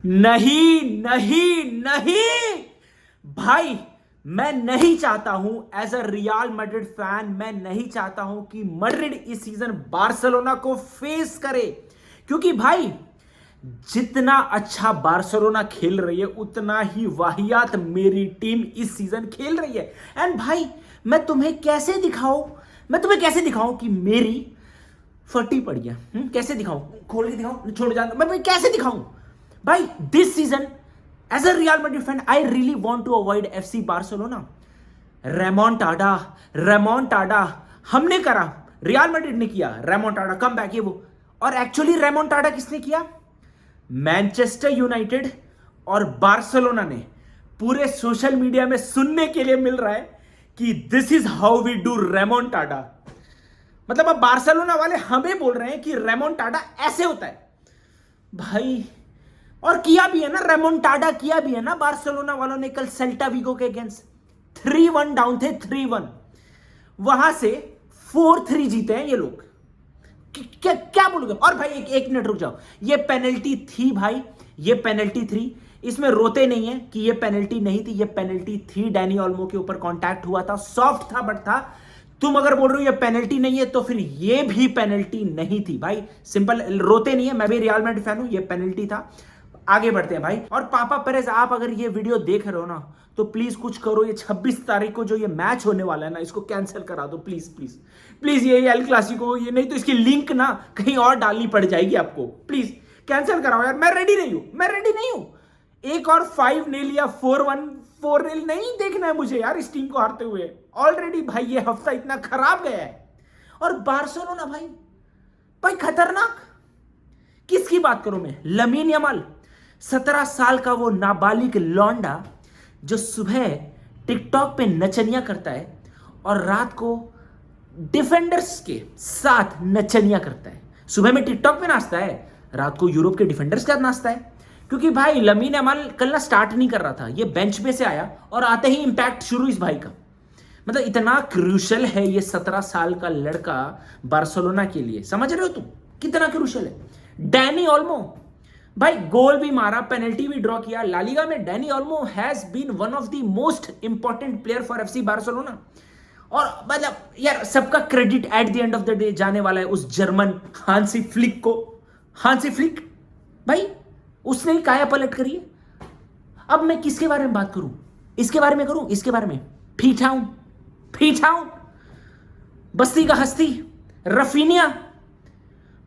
नहीं नहीं नहीं भाई, मैं नहीं चाहता हूं as a Real Madrid fan, मैं नहीं चाहता हूं कि मैड्रिड इस सीजन बार्सिलोना को फेस करे। क्योंकि भाई जितना अच्छा बार्सिलोना खेल रही है उतना ही वाहियात मेरी टीम इस सीजन खेल रही है। एंड भाई मैं तुम्हें कैसे दिखाऊं कि मेरी फटी पड़ी है। कैसे दिखाऊं? खोल के दिखाऊं? छोड़ जाना, मैं भाई कैसे दिखाऊं? भाई this season as a Real Madrid fan I really want to avoid FC Barcelona. Remontada हमने करा, रियल मैड्रिड ने किया रेमोंटाडा, कम बैक ये वो। और एक्चुअली रेमोंटाडा किसने किया? मैनचेस्टर यूनाइटेड और बार्सिलोना ने। पूरे सोशल मीडिया में सुनने के लिए मिल रहा है कि this is how we do remontada. मतलब अब बार्सिलोना वाले हमें बोल रहे हैं कि रेमोंटाडा ऐसे होता है भाई। और किया भी है ना, रेमोंटाडा किया भी है ना बार्सिलोना वालों ने कल सेल्टा विगो के अगेंस्ट। 3-1 डाउन थे, 3-1, वहां से 4-3 जीते हैं ये लोग। क्या बोलोगे? और भाई एक मिनट रुक जाओ, ये पेनल्टी थी भाई, ये पेनल्टी थी। इसमें रोते नहीं है कि ये पेनल्टी नहीं थी, ये पेनल्टी थी। डैनी ओल्मो के ऊपर कांटेक्ट हुआ था, सॉफ्ट था बट था। तुम अगर बोल रहे हो ये पेनल्टी नहीं है तो फिर ये भी पेनल्टी नहीं थी भाई। सिंपल, रोते नहीं है। मैं भी रियल मैड्रिड फैन हूं, ये पेनल्टी था। आगे बढ़ते हैं भाई। और पापा पेरेज, आप अगर ये वीडियो देख रहे हो ना तो प्लीज कुछ करो। ये 26 तारीख को जो ये मैच होने वाला है ना, इसको कैंसिल करा दो प्लीज प्लीज प्लीज। ये एल क्लासिको, ये नहीं तो इसकी लिंक ना कहीं और डालनी पड़ जाएगी आपको। प्लीज कैंसिल कराओ यार, मैं रेडी नहीं हूं। एक और 5-0 या 4-1 4-0 नहीं देखना है मुझे यार इस टीम को हारते हुए। ऑलरेडी भाई ये हफ्ता इतना खराब गया है। और बार्सिलोना भाई खतरनाक। किसकी बात करूं मैं? लमीन यमाल, 17 साल का वो नाबालिग लौंडा जो सुबह टिकटॉक पे नचनिया करता है और रात को डिफेंडर्स के साथ नचनिया करता है। सुबह में टिकटॉक पे नाचता है, रात को यूरोप के डिफेंडर्स के साथ नाचता है। क्योंकि भाई लमीन यमाल कल ना स्टार्ट नहीं कर रहा था, ये बेंच पे से आया और आते ही इंपैक्ट शुरू इस भाई का। मतलब इतना क्रूशल है ये 17 साल का लड़का बार्सिलोना के लिए। समझ रहे हो तुम कितना क्रूशल है? डैनी ओल्मो भाई गोल भी मारा, पेनल्टी भी ड्रॉ किया। ला लीगा में Dani Olmo has been one of the most important player for FC Barcelona. और मतलब यार सबका credit at the end of the day जाने वाला है उस जर्मन हांसी फ्लिक को। हांसी फ्लिक भाई, उसने ही काया पलट करी है। अब मैं किसके बारे में बात करूं? इसके बारे में करूं? इसके बारे में फीटाऊं बस्ती का हस्ती रफीनिया।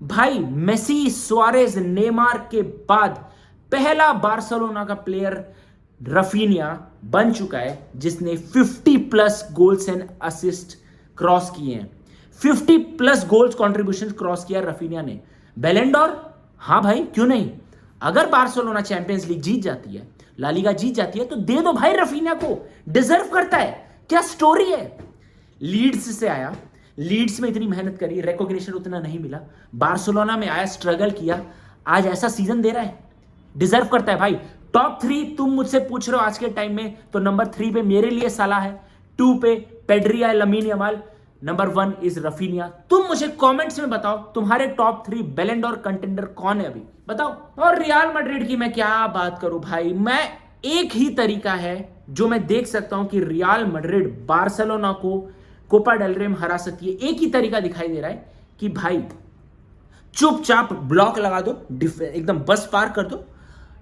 भाई मेसी, सुआरेज, नेमार के बाद पहला बार्सिलोना का प्लेयर रफीनिया बन चुका है जिसने 50+ गोल्स एंड असिस्ट क्रॉस किए हैं। 50+ गोल्स कंट्रीब्यूशन क्रॉस किया रफीनिया ने। बैलन डोर, हाँ भाई क्यों नहीं। अगर बार्सिलोना चैंपियंस लीग जीत जाती है, ला लीगा जीत जाती है तो दे दो भाई रफीनिया को, डिजर्व करता है। क्या स्टोरी है। लीड्स से आया, लीड्स में इतनी मेहनत करी, रिकॉग्निशन उतना नहीं मिला। बार्सिलोना में आया, स्ट्रगल किया, आज ऐसा सीजन दे रहा है, डिजर्व करता है भाई। टॉप 3 तुम मुझसे पूछ रहे हो आज के टाइम में तो नंबर 3 पे मेरे लिए साला है, 2 पे पेड्री है, lamin Yamal, number 1 is Raphinha. तुम मुझे कमेंट्स में बताओ तुम्हारे टॉप 3 बैलन डोर कंटेंडर कौन है अभी, बताओ। और रियल मैड्रिड की मैं क्या बात करूं भाई। मैं एक ही तरीका है जो मैं देख सकता हूं कि रियल मैड्रिड बार्सिलोना को कोपा डेल रे में हरा सकती है। एक ही तरीका दिखाई दे रहा है कि भाई चुपचाप ब्लॉक लगा दो, एकदम बस पार कर दो,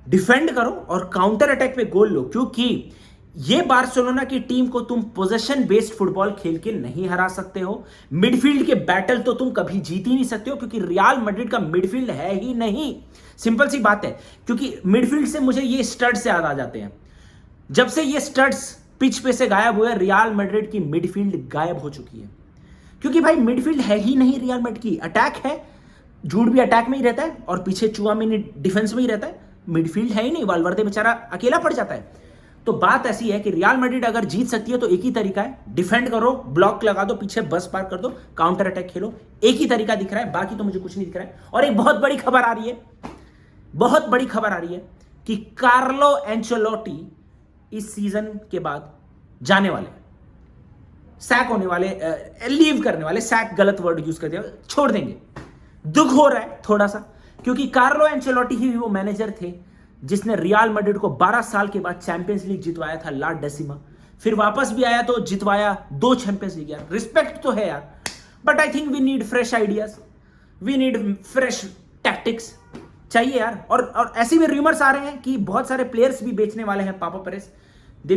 डिफेंड करो और काउंटर अटैक पे गोल लो। क्योंकि ये बार्सिलोना की टीम को तुम पोजीशन बेस्ड फुटबॉल खेल के नहीं हरा सकते हो। मिडफील्ड के बैटल तो तुम कभी जीत ही नहीं सकते हो क्योंकि रियल मैड्रिड का मिडफील्ड है ही नहीं। सिंपल सी बात है। क्योंकि मिडफील्ड से मुझे ये स्टड्स याद आ जाते हैं। जब से ये स्टड्स पिच पे से गायब हुए, रियल मैड्रिड की मिडफील्ड गायब हो चुकी है। क्योंकि भाई मिडफील्ड है ही नहीं रियल मैड्रिड की। अटैक है, झूठ भी अटैक में ही रहता है और पीछे चुआमेनी डिफेंस में ही रहता है। मिडफील्ड है ही नहीं, वाल्वर्दे बेचारा अकेला पड़ जाता है। तो बात ऐसी है कि रियल मैड्रिड अगर जीत सकती है तो एक ही तरीका है, डिफेंड करो, ब्लॉक लगा दो, पीछे बस पार कर दो, काउंटर अटैक खेलो। एक ही तरीका दिख रहा है, बाकी तो मुझे कुछ नहीं दिख रहा है। और एक बहुत बड़ी खबर आ रही है, बहुत बड़ी खबर आ रही है कि कार्लो एंचेलोटी इस सीजन के बाद जाने वाले, सैक होने वाले, लीव करने वाले। सैक गलत वर्ड यूज कर दिया, छोड़ देंगे। दुख हो रहा है थोड़ा सा क्योंकि कार्लो एंचेलोटी ही वो मैनेजर थे जिसने रियल मैड्रिड को 12 साल के बाद चैंपियंस लीग जितवाया था, ला डेसिमा, फिर वापस भी आया तो जितवाया 2 चैंपियंस लीग। यार रिस्पेक्ट तो है यार, but I think we need fresh ideas, we need fresh tactics चाहिए यार। और ऐसे भी रूमर्स आ रहे हैं कि बहुत सारे प्लेयर्स भी बेचने वाले हैं पापा Perez. They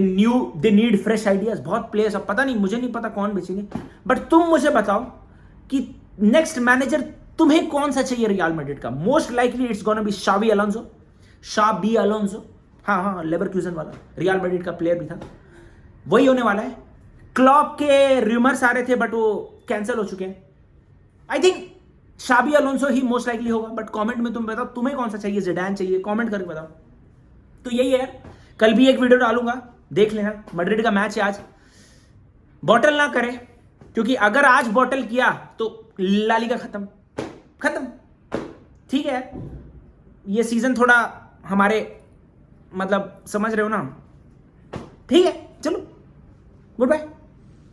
need fresh ideas. बहुत प्लेयर्स, अब पता नहीं, मुझे नहीं पता कौन बेचेंगे, बट तुम मुझे बताओ कि नेक्स्ट मैनेजर तुम्हें कौन सा चाहिए रियल मैड्रिड का। Most likely it's gonna be Xabi Alonso. हाँ, लेवरकुसेन वाला रियल मैड्रिड का प्लेयर भी था, वही होने वाला है। क्लॉप के रूमर्स आ रहे थे बट वो कैंसिल हो चुके हैं। आई थिंक शाबी अलोंसो ही मोस्ट लाइकली होगा, बट कमेंट में तुम बताओ तुम्हें कौन सा चाहिए, ज़िडान चाहिए, कमेंट करके बताओ। तो यही है यार, कल भी एक वीडियो डालूंगा, देख लेना। मैड्रिड का मैच है आज, बॉटल ना करे, क्योंकि अगर आज बॉटल किया तो ला लीगा खत्म। ठीक है, ये सीजन थोड़ा हमारे, मतलब समझ रहे हो ना। ठीक है, चलो